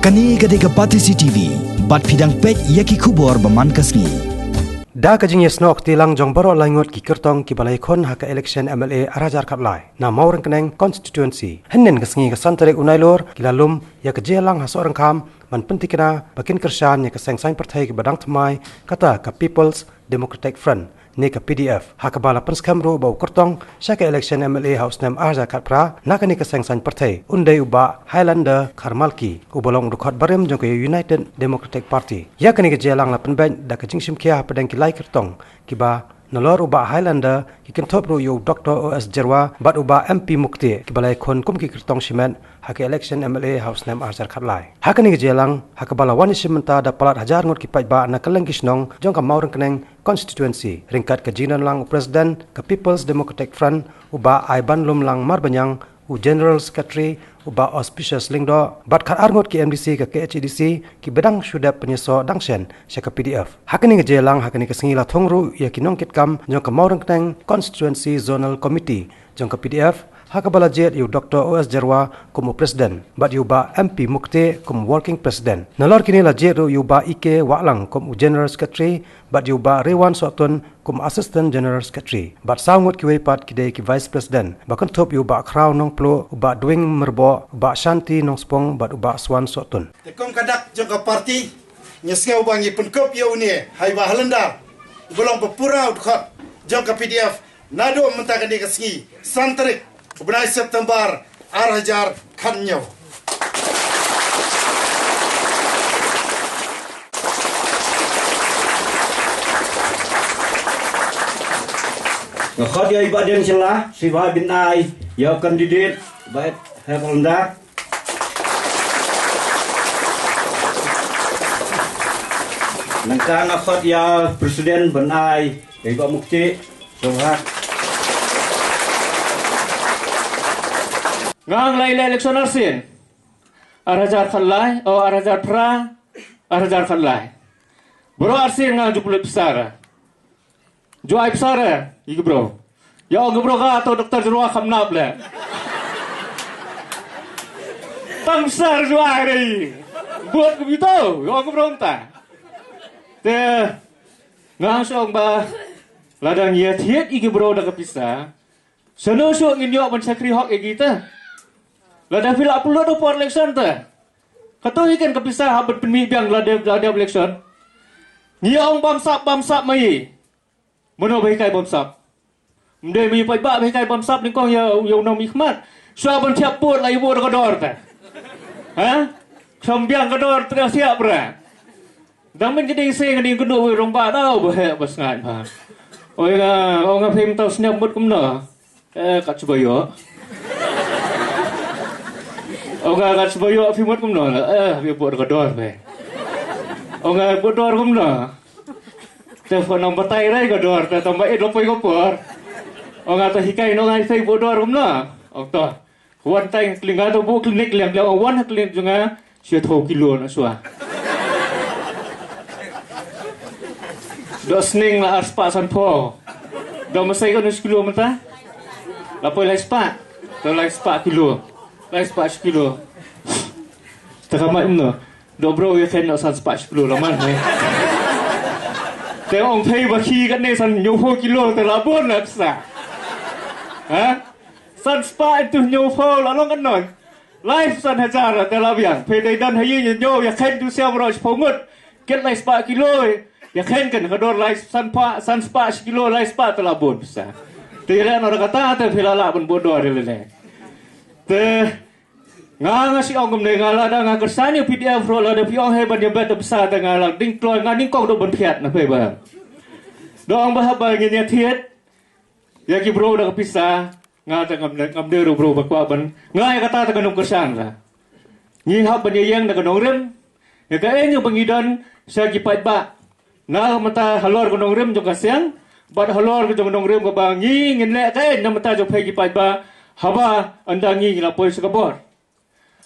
Kani gadega Batisi TV, bat pidang pek yaki kubor baman kasni. Da kajing yesnok tilang jong baro langot ki Kyrtong ki balai kon haka election MLA arajar kaplai na Mawryngkneng constituency hennen kasngi ka santarik unailor kilalum ya kejelang ha seorang kam man pentikna bakin kersan ya kesengsang partai ki badang tmai kata ka People's Democratic Front ni ka PDF haka bala penskamro bau Kyrtong syaka election MLA house nem arajar kapra naka ni kesengsang partai undai uba Highlander karmalki ubolong dukhat barem jong ka United Democratic Party ya kani kejelang la penben da kajing simkia padang ki Kyrtong kiba nalor uba Highlander ki kentop ro yo Dr. OS Jerwa bat uba MP Mukti ki balai kon kum ki Kyrtong simen hak election MLA house nem arjar khatlai hakani ge jelang hak bala wani simenta da palat hajar ngot ki pajba na kaleng kisnong jong ka Mawryngkneng constituency ringkat ke jinan lang president ka People's Democratic Front uba Aiban lum lang marbanyang u general secretary uba auspicious lingdo bat khat arngot ki MDC ka KHDC ki bedang sudah penyeso dangsen syaka PDF hakani ge jelang hakani ke singila thongru ya kinong kitkam jong ka Mawryngkneng constituency zonal committee jong ka PDF hakabala jet yu Dr. OS Jerwa como president bat yu ba MP Mukti como working president nalor kini la jet yu ba Ike Waklang como general secretary bat yu ba Rewan Sotun como assistant general secretary bat saungut ki wepat ki ki vice president bakan top yu ba Kraw nong plo ba Dwing Merbo ba Shanti nong spong bat ba Swan Sotun tekom kadak jong ka parti nyesngau bangi penkop yu ni hai ba Highlander bolong pepurau khot jong ka PDF nado mentakan di kasngi santrik Bulan September arajar kanyo. Ngakot ya ibadan celah siwa binai ya kandidat baik Highlander. Nangka ngakot ya presiden binai iba Mukti Sohat. Ngang lain election arsin arajar khalai o arajar pra arajar khalai bro arsin ngang jupul besar juai besar iki bro ya bro ka atau dokter jerwa khamnap le tang besar juai ri buat begitu ya bro entah te ngang song ba ladang Ïatylli iki bro dak pisah sono so ngin yo ban sakri hok e kita lada fila perlu do por election ta kato ikan kepisah habat penmi biang lada election ngiong bamsap mai mono bai kai bamsap mde mi pai ba bai kai bamsap ni kong yo no mi khmat swa ban thiap put lai bo ko dor ta ha chom biang ko dor tra siap ra dang men jadi se ngadi ko do rong ba dau ba he bas ngai ba oi ga ong phim tau snap mut kum no kat chubayo Oga kat sebayo fimut kum no bi buat kodor be. Oga bodor kum no. Telepon nombor tai rai kodor ta tambah lopoi kopor. Oga ta hikai no ngai sai bodor kum no. Okto. Wan tai klinga to bu klinik liang liang wan klinik junga sia 2 kilo na sua. Dos ning la aspa san po. Do masai ko 1 kilo mata. Lapoi lai spa. To lai spa kilo. Lai spa kilo. Takamat no. Dobro ya ken no san spa kilo laman he. Te ong thei ba khi kan ne san nyu 4 kilo te labon na sa. Ha? San spa itu nyu 4 la long kan noi. Life san hajar te la biang. Pe dai dan hayi nyo ya ken tu sia bro phongut. Ket lai spa kilo ya ken kan kador lai san spa kilo lai spa te labon sa. Te la no kata te philala bon bodor le. Te nga si ong gum nga la da nga kersani PDF ro la da piong he ban dia bet besar da nga la ding kloi nga ding kong do ban phiat na pe ba dong ba ba ngi ne thiet ya ki bro da kapisa nga ta ngam de ro bro ba kwa ban nga ya kata ta kanong kersan la ngi hab ban yang da kanong rem ya ka enyo bangidan sa ki pat ba na mata halor kanong rem jong kasyang bat halor ko jong rem ba ngi ngin le ka en na mata jong pe ki pat ba haba anda ngi la poi sa kabor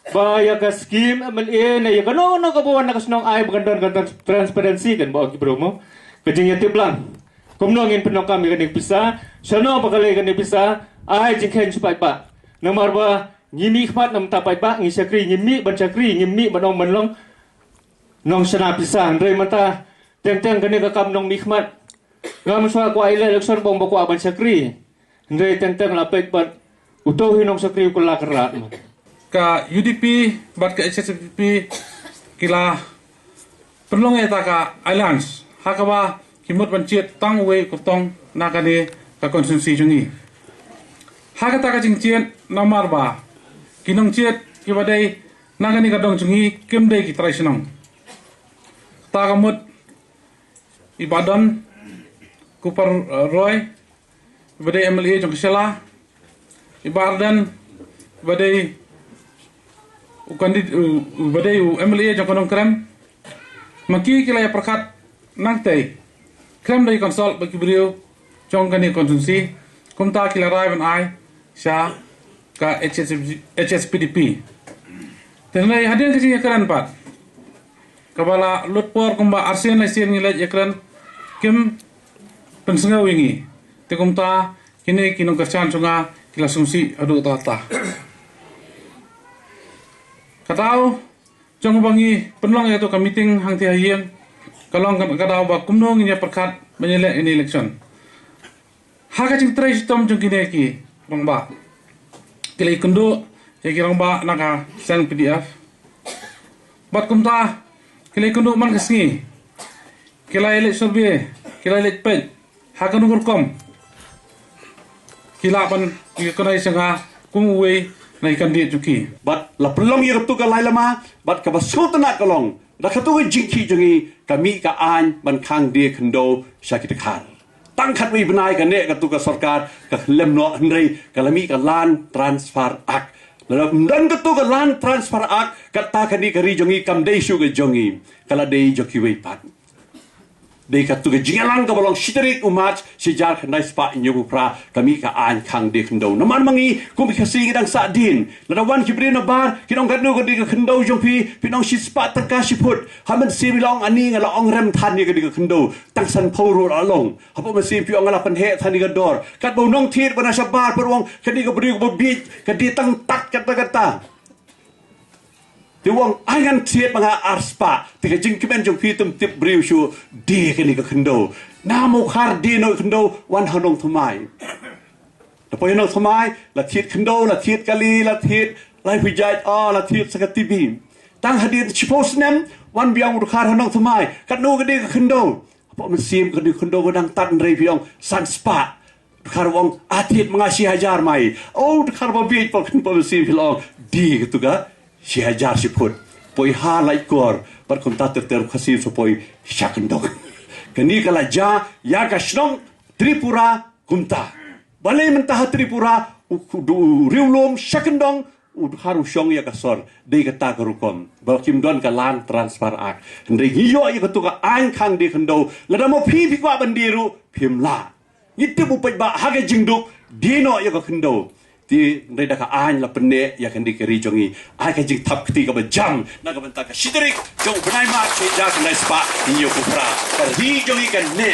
Baya ka scheme MLA na ya kano no kabuan na kasnong ay bagandon transparency kan ba ki bro mo kajing yati plan kumno ngin penong kami kan pisa sano pakale kan pisa ay jingken supai pa nomor ba nyimi khmat nam ta pai ba ngi sakri nyimi ban sakri nyimi banong banlong nong sana pisang re mata teng kene ka kam nong mikmat ngam swa ko ile election bong bako ban sakri re teng la pek bat utohi nong sakri ko la kerat ka UDP bat ka HSPP kila perlong eta ka alliance hakawa kimut bancet tang we Kyrtong nakane ka konsensi jungi hakata ka jingcien nomor ba kinong cet kibadai nakani ka dong jungi kemdai ki traisinong ta kamut Ibadan Kupar Roy ibadai MLA jong kesela Ibadan ibadai ukandid ibadai MLA jong konong krem maki kilaya perkat nangtai krem dari konsol bagi beliau jong kani konsumsi kumta kila rai ban ai sya ka HSPDP tenai hadian kasi yakran pat kabala lutpor kumba arsen laisen ngilaj yakran kim pensenga wingi te kumta kini kinong kerchan sunga kila sumsi adu tata katau jong bangi penlong itu ka meeting hang ti hayeng kalong kadau ba kumnong nya perkat menyelek ini election haga jing trai sistem jong kini ki rong ba kila ikundu ya ki rong ba naka sang PDF bat kumta kila ikundu man kasngi kila elek survey kila elek page haga nugur kom kila ban ikunai sanga kumwe na ikan dia juki bat la pelong ye tu ka lai lama bat ka basul tanak kalong da khatu jingki jungi kami ka an ban khang dia khendo sakit khar tang khat wi benai ka ne ka tu ka sarkar ka lem no hnrei ka lami ka lan transfer ak la dan ka tu ka lan transfer ak ka ta ka ni ka ri jungi kam dei shu ka jungi kala dei joki wi pat dei ka tu ka jingalang ka bolong shitrik umat sijar khandai spa nyu pra kami ka an khang de khndo naman mangi kum khasi ngidang sa din ladawan kibrin na bar kinong gadno ka di ka khndo jongpi pinong shi spa ta ka shiput haman sibilong ani ngala ong rem than ni ka di ka khndo tang san phoro along hapo ma sim piong ngala pan he than ni ka dor kat bo nong thit bana sa bar perwong ka di ka bri ka bi ka di tang tak kata Tiwang ayan tiet mga arspa tika jingkimen jong pitum tip briu shu di kini ka khendo namo khar di no khendo wan hanong thumai tapoy no thumai la thiet khendo la thiet kali la thiet lai pijai la thiet sakati bi tang hadin chipos nem wan biang ur khar hanong thumai kat no gadi ka khendo apo man sim ka di khendo godang tan rei biang san spa khar wong atit mga si hajar mai khar ba bi pa khin pa sim pilong di gitu ga si hajar si put poi ha lai kor par konta ter khasi so poi shakndok kani kala ja ya ka shnong Tripura kumta balai mentah Tripura riulom shakndong haru shong ya ka sor dei ka ta karukom ba kim don ka lan transfer ak ndei hiyo ya ka tu ka an khang de khndo la mo phi kwa bandiru phimla yitte bu pa ha ga jingduk dino ya ka khndo ti reda ka an la penne ya kan dikeri jongi ai ka jing thap kti ka ba jam na ka banta ka shidrik jong banai ma che ja kan spa ni yo kupra ka ri jongi kan ne